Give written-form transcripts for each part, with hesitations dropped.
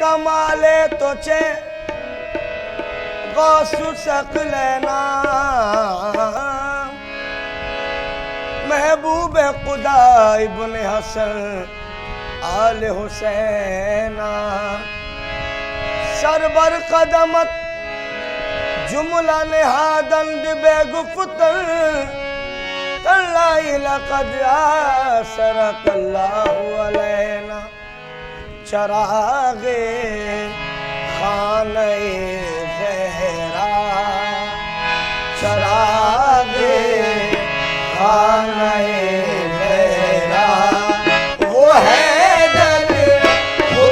कमाले तो चे गौसु सकलैना महबूब खुदा इब्ने हसन आले हुसैना सरबर कदमत जुमला नेहादंद बेगुफ्तर तल्लाई लक़द आसरकल्लाहु अलैना चरागे खाने ज़हरा चरागे खाने ज़हरा वो है दर खुद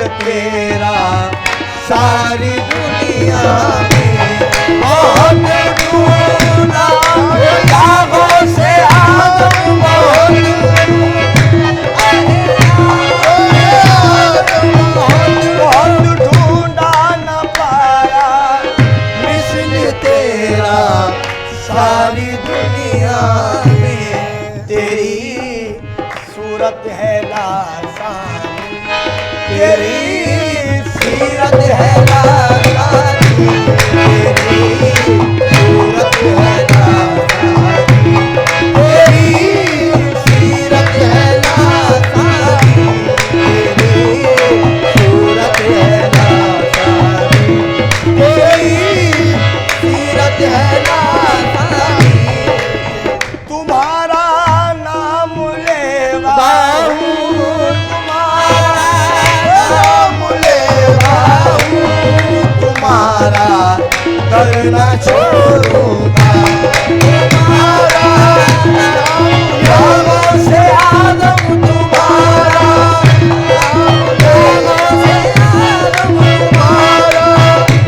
मेरा सारी दुनिया में बहुत ढूंढा यागों से आदम बहुत ढूंढा न पाया मिस्ल तेरा सारी दुनिया में तेरी सूरत है लासानी तेरी सीरत है लासानी तेरी सूरत है लासानी तेरी सीरत है लासानी तेरी सूरत है लासानी तेरी सीरत है लासानी तुम्हारा नाम लेवा तुम्हारा करना छोड़ूंगा तुम्हारा यागों से आदम तुम्हारा यागों से आदम तुम्हारा नाम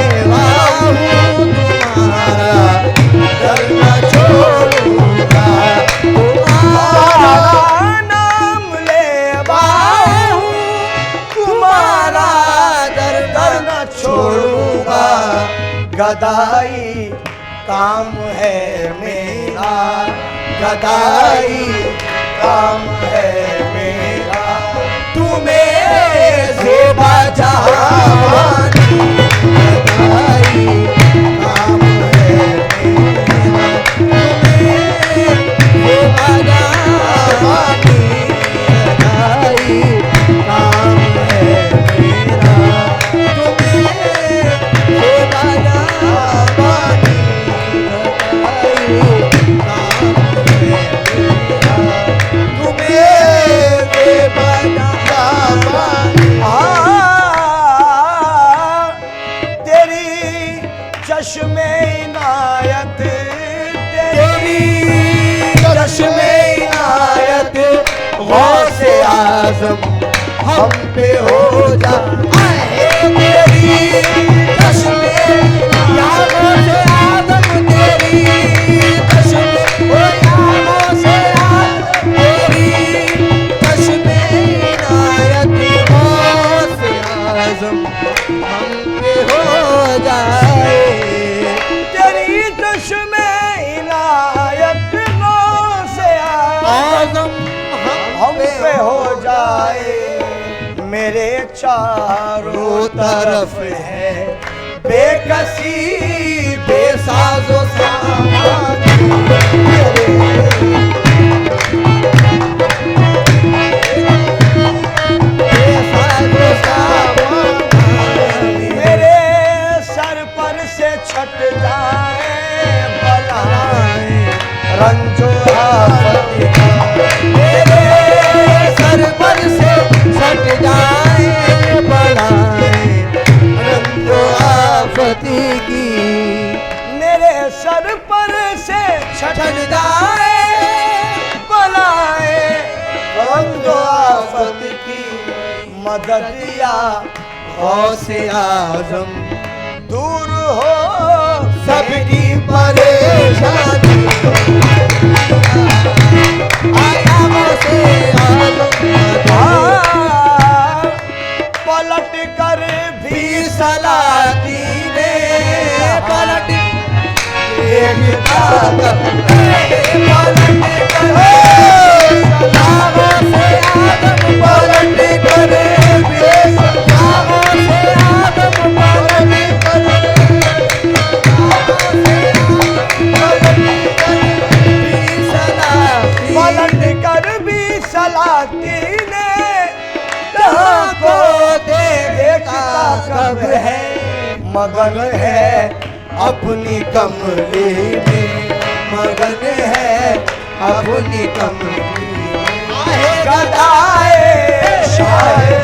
लेवा हूँ तुम्हारा करना छोड़ूंगा तुम्हारा नाम लेवा हूँ तुम्हारा करना छोड़ूंगा गदाई काम है मेरा गदाई काम है मेरा तुम्हें ज़ेबा जहानी गदाई काम है मेरा तुम्हें ज़ेबा जहानी गदाई काम है मेरा चश्मे इनायत तेरी चश्मे इनायत गौसे आज़म हम पे हो जा तेरी चश्मे यागों से आज़म तेरी चश्मे यागों से आज़म तेरी चश्मे इनायत गौसे आज़म हम पे हो जाए तेरी चश्मे इनायत गौसे आज़म हो जाए। मेरे चारों तरफ है बेकसी बेसाजो सामान। मेरे सर पर से छट जाए बलाएं रंजो आफत। मेरे सर पर से छट जाए बलाएं रंजो आफत की। मेरे सर पर से छट जाए बलाएं रंजो आफत की। मदद या गौसे आज़म दूर हो सबकी परेशानी। आया गौसे आज़म पलट कर भी सलाती ने पलट देखता पलट कर पलट कर भी सलाती ने जहाँ को देखता कब है। मगन है अपनी कमरे में, मगन है अपनी कमरे में। गदाए शायर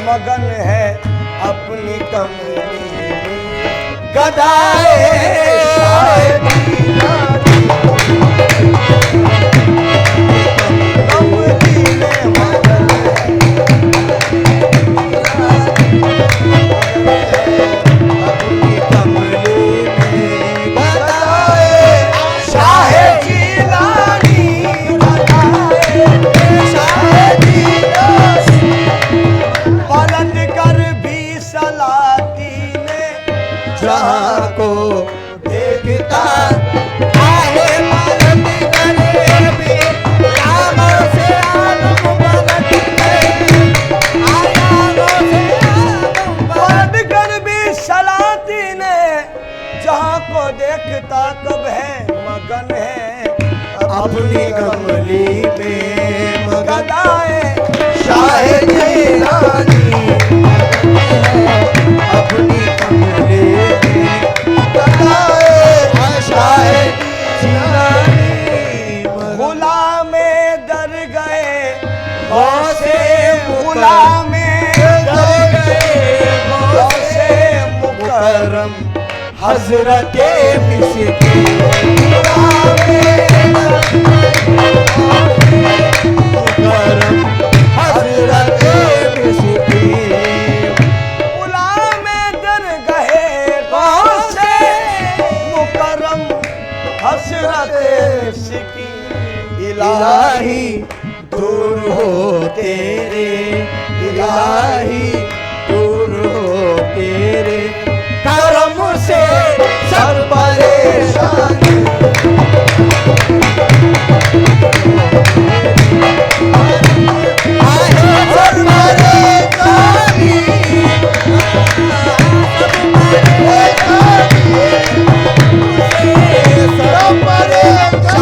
मगन है अपनी कमरे में। गदाए जहाँ को देखता आहे पलट करे भी आगों से आगों पलट करे। आगों से आगों पलट कर भी सलाती ने जहाँ को देखता कब है। मगन है अपनी कमली में। गदाए शायर रानी अपनी कमरे गुलामे दर गए गौसे गुलामे दर गए गौसे मुकर्रम हजरते मिस्कीन। गुलामे मुकर्रम हजरते मिस्कीन। गुलामे दर गए गौसे मुकर्रम हसरते मिस्कीन। इलाही दूर हो तेरे, इलाही दूर हो तेरे करम से सब परेशानी। सब परेशानी